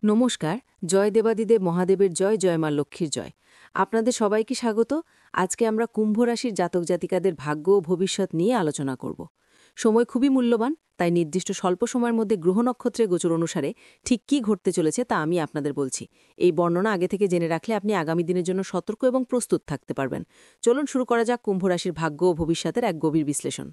নমস্কার। জয় দেবাদিদেব মহাদেবের জয়, জয় মা লক্ষ্মীর জয়। আপনাদের সবাইকে স্বাগত। আজকে আমরা কুম্ভ রাশির জাতক জাতিকাদের ভাগ্য ও ভবিষ্যৎ নিয়ে আলোচনা করব। সময় খুবই মূল্যবান, তাই নির্দিষ্ট স্বল্প সময়ের মধ্যে গ্রহ নক্ষত্রের গোচর অনুসারে ঠিক কী ঘটতে চলেছে তা আমি আপনাদের বলছি। এই বর্ণনা আগে থেকে জেনে রাখলে আপনি আগামী দিনের জন্য সতর্ক এবং প্রস্তুত থাকতে পারবেন। চলুন শুরু করা যাক কুম্ভ রাশির ভাগ্য ও ভবিষ্যতের এক গভীর বিশ্লেষণ।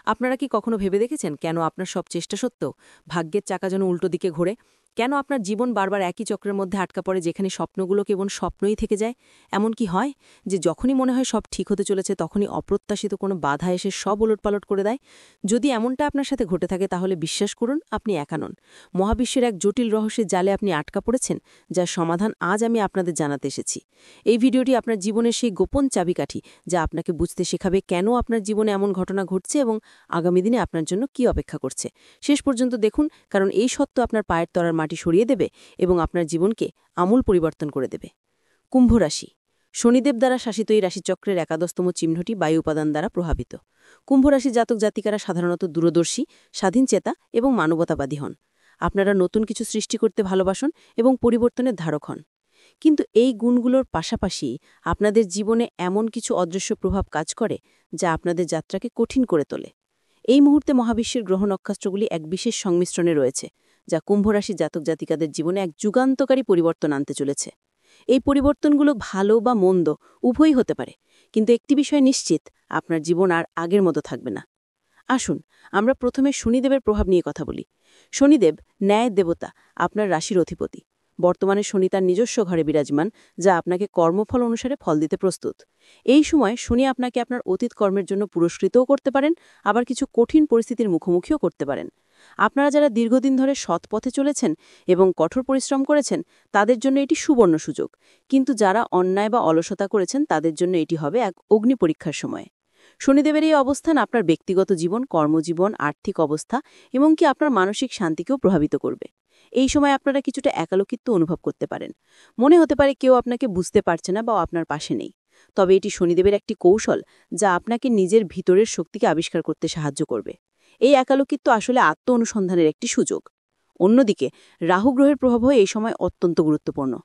আপনারা কি কখনো ভেবে দেখেছেন কেন আপনার সব চেষ্টা সত্ত্বেও ভাগ্যের চাকা যেন উল্টো দিকে ঘোরে? কেন আপনার জীবন বারবার একই চক্রের মধ্যে আটকা পড়ে, যেখানে স্বপ্নগুলো কেবল স্বপ্নই থেকে যায়? এমন কি হয় যে যখনই মনে হয় সব ঠিক হতে চলেছে, তখনই অপ্রত্যাশিত কোনো বাধা এসে সব ওলটপালট করে দেয়? যদি এমনটা আপনার সাথে ঘটে থাকে, তাহলে বিশ্বাস করুন, আপনি একা নন। মহাবিশ্বের এক জটিল রহস্যের জালে আপনি আটকা পড়েছেন, যার সমাধান আজ আমি আপনাদের জানাতে এসেছি। এই ভিডিওটি আপনার জীবনের সেই গোপন চাবিকাঠি, যা আপনাকে বুঝতে শেখাবে কেন আপনার জীবনে এমন ঘটনা ঘটছে এবং আগামী দিনে আপনার জন্য কি অপেক্ষা করছে। শেষ পর্যন্ত দেখুন, কারণ এই সত্য আপনার পায়ের তলার মাটি সরিয়ে দেবে এবং আপনার জীবনকে আমূল পরিবর্তন করে দেবে। কুম্ভ রাশি। শনিদেব দ্বারা শাসিত এই রাশিচক্রের একাদশতম চিহ্নটি বায়ু উপাদান দ্বারা প্রভাবিত। কুম্ভ রাশি জাতক জাতিকারা সাধারণত দূরদর্শী, স্বাধীন চেতা এবং মানবতাবাদী হন। আপনারা নতুন কিছু সৃষ্টি করতে ভালোবাসেন এবং পরিবর্তনের ধারক হন। কিন্তু এই গুণগুলোর পাশাপাশি আপনাদের জীবনে এমন কিছু অদৃশ্য প্রভাব কাজ করে, যা আপনাদের যাত্রাকে কঠিন করে তোলে। এই মুহূর্তে মহাবিশ্বের গ্রহ নক্ষত্রগুলি এক বিশেষ সংমিশ্রণে রয়েছে, যা কুম্ভ রাশি জাতক জাতিকাদের জীবনে এক যুগান্তকারী পরিবর্তন আনতে চলেছে। এই পরিবর্তনগুলো ভালো বা মন্দ উভয়ই হতে পারে, কিন্তু একটি বিষয় নিশ্চিত, আপনার জীবন আর আগের মতো থাকবে না। আসুন আমরা প্রথমে শনিদেবের প্রভাব নিয়ে কথা বলি। শনিদেব ন্যায় দেবতা, আপনার রাশির অধিপতি। বর্তমানে শনি তার নিজস্ব ঘরে বিরাজমান, যা আপনাকে কর্মফল অনুসারে ফল দিতে প্রস্তুত। এই সময় শনি আপনাকে আপনার অতীত কর্মের জন্য পুরস্কৃতও করতে পারেন, আবার কিছু কঠিন পরিস্থিতির মুখোমুখিও করতে পারেন। আপনারা যারা দীর্ঘদিন ধরে সৎ পথে চলেছেন এবং কঠোর পরিশ্রম করেছেন, তাদের জন্য এটি সুবর্ণ সুযোগ। কিন্তু যারা অন্যায় বা অলসতা করেছেন, তাদের জন্য এটি হবে এক অগ্নি পরীক্ষার সময়। শনিদেবের এই অবস্থান আপনার ব্যক্তিগত জীবন, কর্মজীবন, আর্থিক অবস্থা এমনকি আপনার মানসিক শান্তিকেও প্রভাবিত করবে। এই সময় আপনারা কিছুটা একাকিত্ব অনুভব করতে পারেন। মনে হতে পারে কেউ আপনাকে বুঝতে পারছে না বা আপনার পাশে নেই। তবে এটি শনিদেবের একটি কৌশল, যা আপনাকে নিজের ভিতরের শক্তিকে আবিষ্কার করতে সাহায্য করবে। এই একাকিত্ব আসলে আত্ম অনুসন্ধানের একটি সুযোগ। অন্যদিকে রাহু গ্রহের প্রভাবও এই সময় অত্যন্ত গুরুত্বপূর্ণ।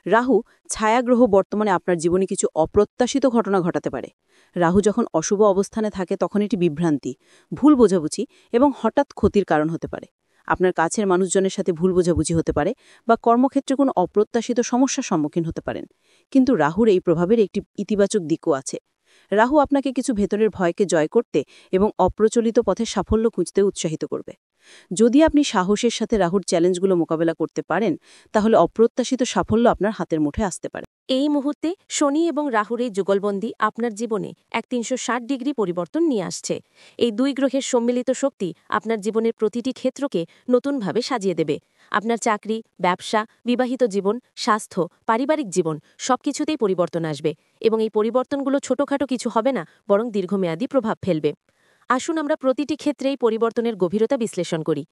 রাহু ছায়াগ্রহ বর্তমানে আপনার জীবনে কিছু অপ্রত্যাশিত ঘটনা ঘটাতে পারে। রাহু যখন অশুভ অবস্থানে থাকে, তখন এটি বিভ্রান্তি, ভুল বোঝাবুঝি এবং হঠাৎ ক্ষতির কারণ হতে পারে। আপনার কাছের মানুষজনের সাথে ভুল বোঝাবুঝি হতে পারে বা কর্মক্ষেত্রে কোনো অপ্রত্যাশিত সমস্যার সম্মুখীন হতে পারেন। কিন্তু রাহুর এই প্রভাবের একটি ইতিবাচক দিকও আছে। রাহু আপনাকে কিছু ভেতরের ভয়কে জয় করতে এবং অপ্রচলিত পথে সাফল্য খুঁজতে উৎসাহিত করবে। যদি আপনি সাহসের সাথে রাহুর চ্যালেঞ্জগুলো মোকাবেলা করতে পারেন, তাহলে অপ্রত্যাশিত সাফল্য আপনার হাতের মুঠে আসতে পারে। এই মুহূর্তে শনি এবং রাহুর এই যুগলবন্দি আপনার জীবনে এক ৩৬০ ডিগ্রি পরিবর্তন নিয়ে আসছে। এই দুই গ্রহের সম্মিলিত শক্তি আপনার জীবনের প্রতিটি ক্ষেত্রকে নতুনভাবে সাজিয়ে দেবে। আপনার চাকরি, ব্যবসা, বিবাহিত জীবন, স্বাস্থ্য, পারিবারিক জীবন সবকিছুতেই পরিবর্তন আসবে এবং এই পরিবর্তনগুলো ছোটখাটো কিছু হবে না, বরং দীর্ঘমেয়াদী প্রভাব ফেলবে। আসুন আমরা প্রতিটি ক্ষেত্রেই পরিবর্তনের গভীরতা বিশ্লেষণ করি।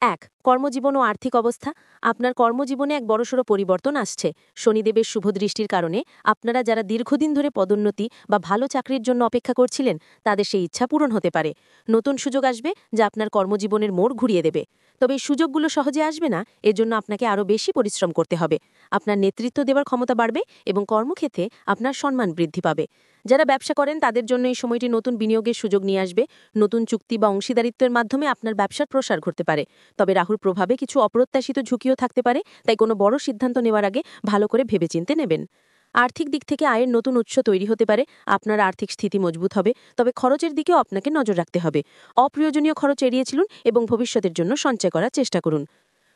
১. কর্মজীবন ও আর্থিক অবস্থা। আপনার কর্মজীবনে এক বড়সড় পরিবর্তন আসছে। শনিদেবের শুভ দৃষ্টির কারণে আপনারা যারা দীর্ঘদিন ধরে পদোন্নতি বা ভালো চাকরির জন্য অপেক্ষা করছিলেন, তাদের সেই ইচ্ছা পূরণ হতে পারে। নতুন সুযোগ আসবে, যা আপনার কর্মজীবনের মোড় ঘুরিয়ে দেবে। তবে এই সুযোগগুলো সহজে আসবে না, এজন্য আপনাকে আরও বেশি পরিশ্রম করতে হবে। আপনার নেতৃত্ব দেওয়ার ক্ষমতা বাড়বে এবং কর্মক্ষেত্রে আপনার সম্মান বৃদ্ধি পাবে। যারা ব্যবসা করেন, তাদের জন্য এই সময়টি নতুন বিনিয়োগের সুযোগ নিয়ে আসবে। নতুন চুক্তি বা অংশীদারিত্বের মাধ্যমে আপনার ব্যবসার প্রসার ঘটতে পারে। তবে রাহুর প্রভাবে কিছু অপ্রত্যাশিত ঝুঁকিও থাকতে পারে, তাই কোনো বড় সিদ্ধান্ত নেওয়ার আগে ভালো করে ভেবেচিন্তে নেবেন। আর্থিক দিক থেকে আয়ের নতুন উৎস তৈরি হতে পারে। আপনার আর্থিক স্থিতি মজবুত হবে, তবে খরচের দিকেও আপনাকে নজর রাখতে হবে। অপ্রয়োজনীয় খরচ এড়িয়ে চলুন এবং ভবিষ্যতের জন্য সঞ্চয় করার চেষ্টা করুন।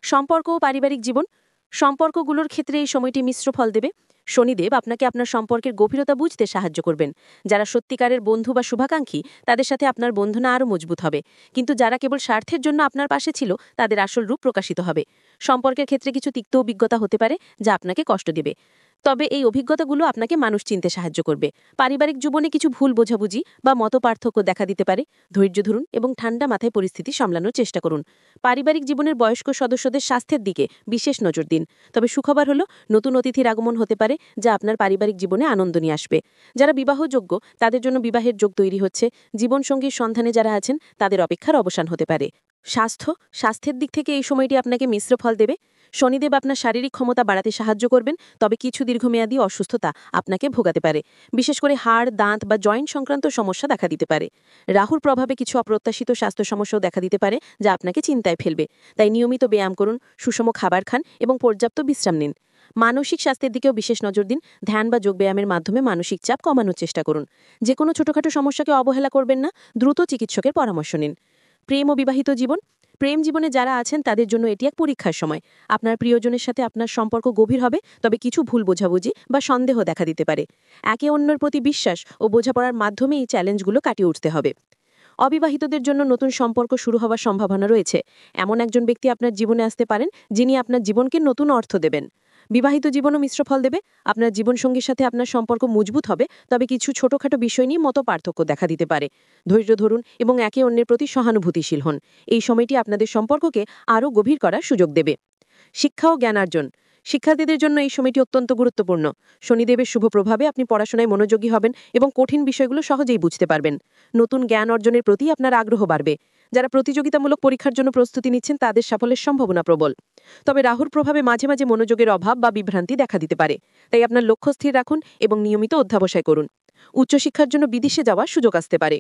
সম্পর্ক ও পারিবারিক জীবন। সম্পর্কগুলোর ক্ষেত্রে এই সময়টি মিশ্র ফল দেবে। শনিদেব আপনাকে আপনার সম্পর্কের গভীরতা বুঝতে সাহায্য করবেন। যারা সত্যিকারের বন্ধু বা শুভাকাঙ্ক্ষী, তাদের সাথে আপনার বন্ধনা আরও মজবুত হবে। কিন্তু যারা কেবল স্বার্থের জন্য আপনার পাশে ছিল, তাদের আসল রূপ প্রকাশিত হবে। সম্পর্কের ক্ষেত্রে কিছু তিক্ত অভিজ্ঞতা হতে পারে, যা আপনাকে কষ্ট দেবে। তবে এই অভিজ্ঞতাগুলো আপনাকে মানুষ চিনতে সাহায্য করবে। পারিবারিক জীবনে কিছু ভুল বোঝাবুঝি বা মতপার্থক্য দেখা দিতে পারে। ধৈর্য ধরুন এবং ঠান্ডা মাথায় পরিস্থিতি সামলানোর চেষ্টা করুন। পারিবারিক জীবনের বয়স্ক সদস্যদের স্বাস্থ্যের দিকে বিশেষ নজর দিন। তবে সুখবর হলো, নতুন অতিথির আগমন হতে পারে, যা আপনার পারিবারিক জীবনে আনন্দ নিয়ে আসবে। যারা বিবাহযোগ্য, তাদের জন্য বিবাহের যোগ তৈরি হচ্ছে। জীবনসঙ্গীর সন্ধানে যারা আছেন, তাদের অপেক্ষার অবসান হতে পারে। স্বাস্থ্যের দিক থেকে এই সময়টি আপনাকে মিশ্র ফল দেবে। শনিদেব আপনার শারীরিক ক্ষমতা বাড়াতে সাহায্য করবেন, তবে কিছু দীর্ঘমেয়াদী অসুস্থতা আপনাকে ভোগাতে পারে। বিশেষ করে হাড়, দাঁত বা জয়েন্ট সংক্রান্ত সমস্যা দেখা দিতে পারে। রাহুর প্রভাবে কিছু অপ্রত্যাশিত স্বাস্থ্য সমস্যাও দেখা দিতে পারে, যা আপনাকে চিন্তায় ফেলবে। তাই নিয়মিত ব্যায়াম করুন, সুষম খাবার খান এবং পর্যাপ্ত বিশ্রাম নিন। মানসিক স্বাস্থ্যের দিকেও বিশেষ নজর দিন। ধ্যান বা যোগব্যায়ামের মাধ্যমে মানসিক চাপ কমানোর চেষ্টা করুন। যে কোনো ছোটখাটো সমস্যাকে অবহেলা করবেন না, দ্রুত চিকিৎসকের পরামর্শ নিন। প্রেম ও বিবাহিত জীবন। প্রেম জীবনে যারা আছেন তাদের জন্য এটি এক পরীক্ষার সময়। আপনার প্রিয়জনের সাথে আপনার সম্পর্ক গভীর হবে, তবে কিছু ভুল বোঝাবুঝি বা সন্দেহ দেখা দিতে পারে। একে অন্যের প্রতি বিশ্বাস ও বোঝাপড়ার মাধ্যমে এই চ্যালেঞ্জগুলো কাটিয়ে উঠতে হবে। অবিবাহিতদের জন্য নতুন সম্পর্ক শুরু হওয়ার সম্ভাবনা রয়েছে। এমন একজন ব্যক্তি আপনার জীবনে আসতে পারেন যিনি আপনার জীবনকে নতুন অর্থ দেবেন। বিবাহিত জীবনও মিশ্র ফল দেবে। আপনার জীবনসঙ্গীর সাথে আপনার সম্পর্ক মজবুত হবে, তবে কিছু ছোটখাটো বিষয় নিয়ে পার্থক্য দেখা দিতে পারে। ধৈর্য ধরুন এবং একে অন্যের প্রতি সহানুভূতিশীল হন। এই সময়টি আপনাদের সম্পর্ককে আরও গভীর করার সুযোগ দেবে। শিক্ষা ও জ্ঞানার্জন। শিক্ষার্থীদের জন্য এই সময়টি অত্যন্ত গুরুত্বপূর্ণ। শনিদেবের শুভ প্রভাবে আপনি পড়াশোনায় মনোযোগী হবেন এবং কঠিন বিষয়গুলো সহজেই বুঝতে পারবেন। নতুন জ্ঞান অর্জনের প্রতি আপনার আগ্রহ বাড়বে। যারা প্রতিযোগিতামূলক পরীক্ষার জন্য প্রস্তুতি নিচ্ছেন তাদের সাফল্যের সম্ভাবনা প্রবল। তবে রাহুর প্রভাবে মাঝে মাঝে মনোযোগের অভাব বা বিভ্রান্তি দেখা দিতে পারে। তাই আপনার লক্ষ্য স্থির রাখুন এবং নিয়মিত অধ্যাবসায় করুন। উচ্চশিক্ষার জন্য বিদেশে যাওয়ার সুযোগ আসতে পারে।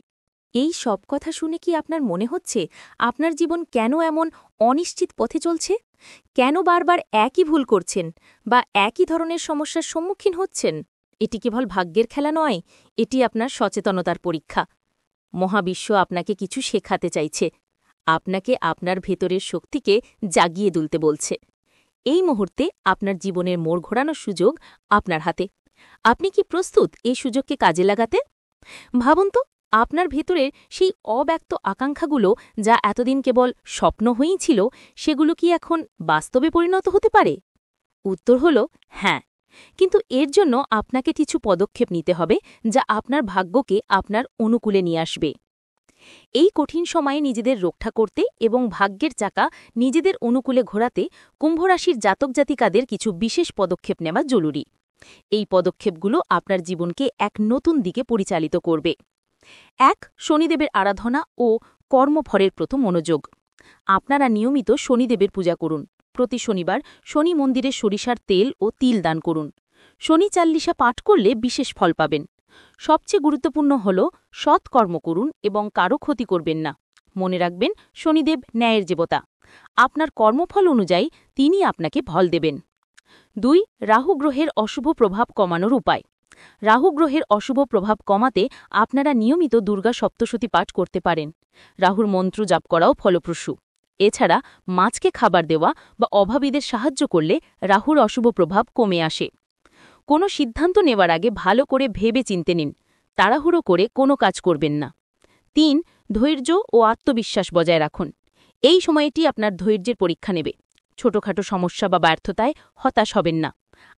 এই সব কথা শুনে কি আপনার মনে হচ্ছে আপনার জীবন কেন এমন অনিশ্চিত পথে চলছে? কেন বারবার একই ভুল করছেন বা একই ধরনের সমস্যার সম্মুখীন হচ্ছেন? এটি কেবল ভাগ্যের খেলা নয়, এটি আপনার সচেতনতার পরীক্ষা। মহাবিশ্ব আপনাকে কিছু শেখাতে চাইছে, আপনাকে আপনার ভেতরের শক্তিকে জাগিয়ে তুলতে বলছে। এই মুহূর্তে আপনার জীবনের মোড় ঘোরানোর সুযোগ আপনার হাতে। আপনি কি প্রস্তুত এই সুযোগকে কাজে লাগাতে? ভাবুন তো, আপনার ভেতরের সেই অব্যক্ত আকাঙ্ক্ষাগুলো যা এতদিন কেবল স্বপ্ন হয়েই ছিল, সেগুলো কি এখন বাস্তবে পরিণত হতে পারে? উত্তর হল হ্যাঁ, কিন্তু এর জন্য আপনাকে কিছু পদক্ষেপ নিতে হবে যা আপনার ভাগ্যকে আপনার অনুকূলে নিয়ে আসবে। এই কঠিন সময়ে নিজেদের রক্ষা করতে এবং ভাগ্যের চাকা নিজেদের অনুকূলে ঘোরাতে কুম্ভরাশির জাতক জাতিকাদের কিছু বিশেষ পদক্ষেপ নেওয়া জরুরি। এই পদক্ষেপগুলো আপনার জীবনকে এক নতুন দিকে পরিচালিত করবে। ১. শনিদেবের আরাধনা ও কর্মফলের প্রতি মনোযোগ। আপনারা নিয়মিত শনিদেবের পূজা করুন। প্রতি শনিবার শনি মন্দিরে সরিষার তেল ও তিল দান করুন। শনি চাল্লিশা পাঠ করলে বিশেষ ফল পাবেন। সবচেয়ে গুরুত্বপূর্ণ হল সৎ কর্ম করুন এবং কারো ক্ষতি করবেন না। মনে রাখবেন, শনিদেব ন্যায়ের দেবতা। আপনার কর্মফল অনুযায়ী তিনি আপনাকে ফল দেবেন। ২. রাহু গ্রহের অশুভ প্রভাব কমানোর উপায়। রাহু গ্রহের অশুভ প্রভাব কমাতে আপনারা নিয়মিত দুর্গা সপ্তশতী পাঠ করতে পারেন। রাহুর মন্ত্র জাপ করাও ফলপ্রসূ। এছাড়া মাছকে খাবার দেওয়া বা অভাবীদের সাহায্য করলে রাহুর অশুভ প্রভাব কমে আসে। কোনো সিদ্ধান্ত নেওয়ার আগে ভালো করে ভেবে চিনতে নিন। তাড়াহুড়ো করে কোনো কাজ করবেন না। ৩. ধৈর্য ও আত্মবিশ্বাস বজায় রাখুন। এই সময়টি আপনার ধৈর্যের পরীক্ষা নেবে। ছোটখাটো সমস্যা বা ব্যর্থতায় হতাশ হবেন না।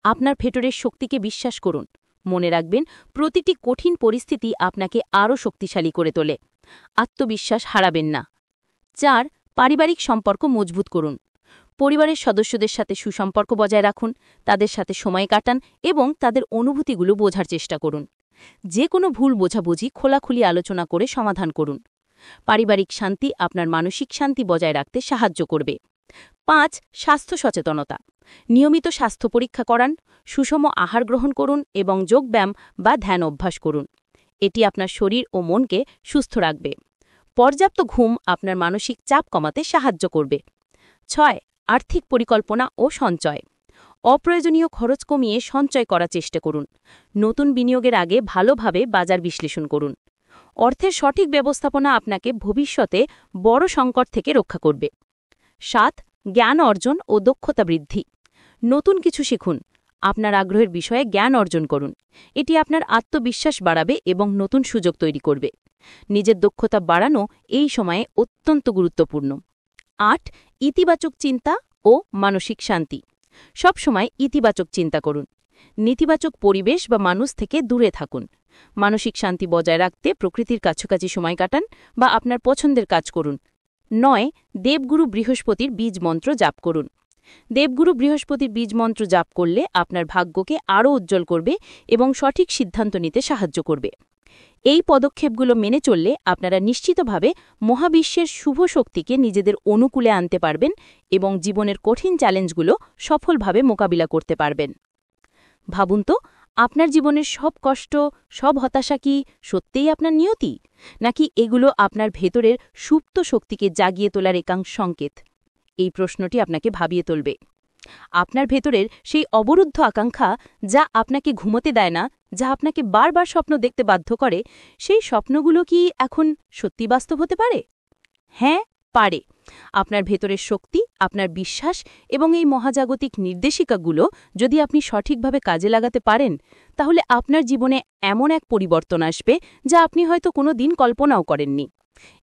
আপনার ভেতরের শক্তিকে বিশ্বাস করুন। মনে রাখবেন, প্রতিটি কঠিন পরিস্থিতি আপনাকে আরও শক্তিশালী করে তোলে। আত্মবিশ্বাস হারাবেন না। ৪. পারিবারিক সম্পর্ক মজবুত করুন। পরিবারের সদস্যদের সাথে সুসম্পর্ক বজায় রাখুন, তাদের সাথে সময় কাটান এবং তাদের অনুভূতিগুলো বোঝার চেষ্টা করুন। যে কোনো ভুল বোঝাবুঝি খোলাখুলি আলোচনা করে সমাধান করুন। পারিবারিক শান্তি আপনার মানসিক শান্তি বজায় রাখতে সাহায্য করবে। ৫. স্বাস্থ্য সচেতনতা। নিয়মিত স্বাস্থ্য পরীক্ষা করান, সুষম আহার গ্রহণ করুন এবং যোগব্যায়াম বা ধ্যান অভ্যাস করুন। এটি আপনার শরীর ও মনকে সুস্থ রাখবে। পর্যাপ্ত ঘুম আপনার মানসিক চাপ কমাতে সাহায্য করবে। ৬. আর্থিক পরিকল্পনা ও সঞ্চয়। অপ্রয়োজনীয় খরচ কমিয়ে সঞ্চয় করার চেষ্টা করুন। নতুন বিনিয়োগের আগে ভালোভাবে বাজার বিশ্লেষণ করুন। অর্থের সঠিক ব্যবস্থাপনা আপনাকে ভবিষ্যতে বড় সংকট থেকে রক্ষা করবে। ৭. জ্ঞান অর্জন ও দক্ষতা বৃদ্ধি। নতুন কিছু শিখুন। আপনার আগ্রহের বিষয়ে জ্ঞান অর্জন করুন। এটি আপনার আত্মবিশ্বাস বাড়াবে এবং নতুন সুযোগ তৈরি করবে। নিজের দক্ষতা বাড়ানো এই সময়ে অত্যন্ত গুরুত্বপূর্ণ। ৮. ইতিবাচক চিন্তা ও মানসিক শান্তি। সবসময় ইতিবাচক চিন্তা করুন। নেতিবাচক পরিবেশ বা মানুষ থেকে দূরে থাকুন। মানসিক শান্তি বজায় রাখতে প্রকৃতির কাছাকাছি সময় কাটান বা আপনার পছন্দের কাজ করুন। ৯. দেবগুরু বৃহস্পতির বীজ মন্ত্র জাপ করুন। দেবগুরু বৃহস্পতির বীজ মন্ত্র জাপ করলে আপনার ভাগ্যকে আরও উজ্জ্বল করবে এবং সঠিক সিদ্ধান্ত নিতে সাহায্য করবে। এই পদক্ষেপগুলো মেনে চললে আপনারা নিশ্চিতভাবে মহাবিশ্বের শুভ শক্তিকে নিজেদের অনুকূলে আনতে পারবেন এবং জীবনের কঠিন চ্যালেঞ্জগুলো সফলভাবে মোকাবিলা করতে পারবেন। ভাবুন তো, আপনার জীবনের সব কষ্ট, সব হতাশা কি সত্যিই আপনার নিয়তি, নাকি এগুলো আপনার ভেতরের সুপ্ত শক্তিকে জাগিয়ে তোলার একাংশ সংকেত? এই প্রশ্নটি আপনাকে ভাবিয়ে তুলবে। আপনার ভেতরের সেই অবরুদ্ধ আকাঙ্ক্ষা, যা আপনাকে ঘুমোতে দেয় না, যা আপনাকে বারবার স্বপ্ন দেখতে বাধ্য করে, সেই স্বপ্নগুলো কি এখন সত্যি বাস্তব হতে পারে? হ্যাঁ, পারে। আপনার ভেতরের শক্তি, আপনার বিশ্বাস এবং এই মহাজাগতিক নির্দেশিকাগুলো যদি আপনি সঠিকভাবে কাজে লাগাতে পারেন, তাহলে আপনার জীবনে এমন এক পরিবর্তন আসবে যা আপনি হয়তো কোনো দিন কল্পনাও করেননি।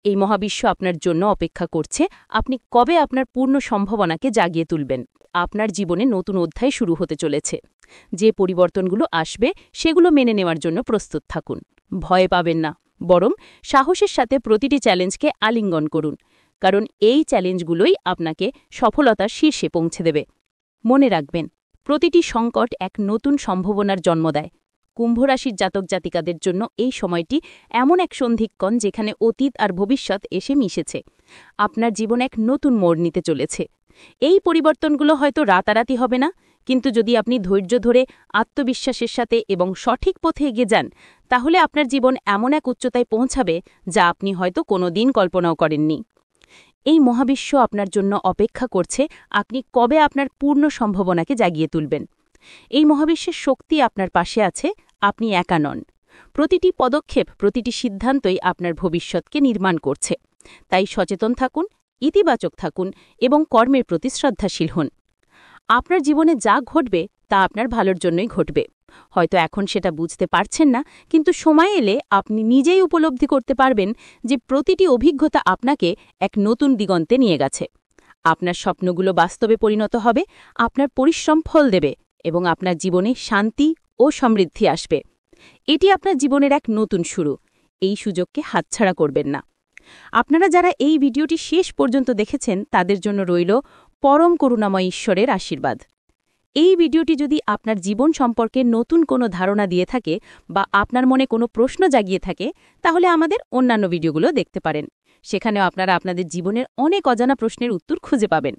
এই মহাবিশ্ব আপনার জন্য অপেক্ষা করছে আপনি কবে আপনার পূর্ণ সম্ভাবনাকে জাগিয়ে তুলবেন। আপনার জীবনে নতুন অধ্যায় শুরু হতে চলেছে। যে পরিবর্তনগুলো আসবে সেগুলো মেনে নেওয়ার জন্য প্রস্তুত থাকুন। ভয় পাবেন না, বরং সাহসের সাথে প্রতিটি চ্যালেঞ্জকে আলিঙ্গন করুন, কারণ এই চ্যালেঞ্জগুলোই আপনাকে সফলতার শীর্ষে পৌঁছে দেবে। মনে রাখবেন, প্রতিটি সংকট এক নতুন সম্ভাবনার জন্ম দেয়। কুম্ভ রাশির জাতক জাতিকাদের জন্য এই সময়টি এমন এক সন্ধিক্ষণ যেখানে অতীত আর ভবিষ্যৎ এসে মিশেছে। আপনার জীবন এক নতুন মোড় নিতে চলেছে। এই পরিবর্তনগুলো হয়তো রাতারাতি হবে না, কিন্তু যদি আপনি ধৈর্য ধরে আত্মবিশ্বাসের সাথে এবং সঠিক পথে এগিয়ে যান, তাহলে আপনার জীবন এমন এক উচ্চতায় পৌঁছাবে যা আপনি হয়তো কোনোদিন কল্পনাও করেননি। এই মহাবিশ্ব আপনার জন্য অপেক্ষা করছে আপনি কবে আপনার পূর্ণ সম্ভাবনাকে জাগিয়ে তুলবেন। এই মহাবিশ্বের শক্তি আপনার পাশে আছে, আপনি একা নন। প্রতিটি পদক্ষেপ, প্রতিটি সিদ্ধান্তই আপনার ভবিষ্যৎকে নির্মাণ করছে। তাই সচেতন থাকুন, ইতিবাচক থাকুন এবং কর্মের প্রতি শ্রদ্ধাশীল হন। আপনার জীবনে যা ঘটবে তা আপনার ভালোর জন্যই ঘটবে। হয়তো এখন সেটা বুঝতে পারছেন না, কিন্তু সময় এলে আপনি নিজেই উপলব্ধি করতে পারবেন যে প্রতিটি অভিজ্ঞতা আপনাকে এক নতুন দিগন্তে নিয়ে গেছে। আপনার স্বপ্নগুলো বাস্তবে পরিণত হবে, আপনার পরিশ্রম ফল দেবে এবং আপনার জীবনে শান্তি ও সমৃদ্ধি আসবে। এটি আপনার জীবনের এক নতুন শুরু। এই সুযোগকে হাতছাড়া করবেন না। আপনারা যারা এই ভিডিওটি শেষ পর্যন্ত দেখেছেন তাদের জন্য রইল পরম করুণাময় ঈশ্বরের আশীর্বাদ। এই ভিডিওটি যদি আপনার জীবন সম্পর্কে নতুন কোনো ধারণা দিয়ে থাকে বা আপনার মনে কোনো প্রশ্ন জাগিয়ে থাকে, তাহলে আমাদের অন্যান্য ভিডিওগুলো দেখতে পারেন। সেখানেও আপনারা আপনাদের জীবনের অনেক অজানা প্রশ্নের উত্তর খুঁজে পাবেন।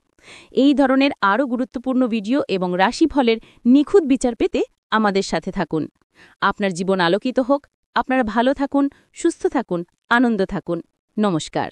এই ধরনের আরও গুরুত্বপূর্ণ ভিডিও এবং রাশিফলের নিখুঁত বিচার পেতে আমাদের সাথে থাকুন। আপনার জীবন আলোকিত হোক, আপনারা ভালো থাকুন, সুস্থ থাকুন, আনন্দ থাকুন। নমস্কার।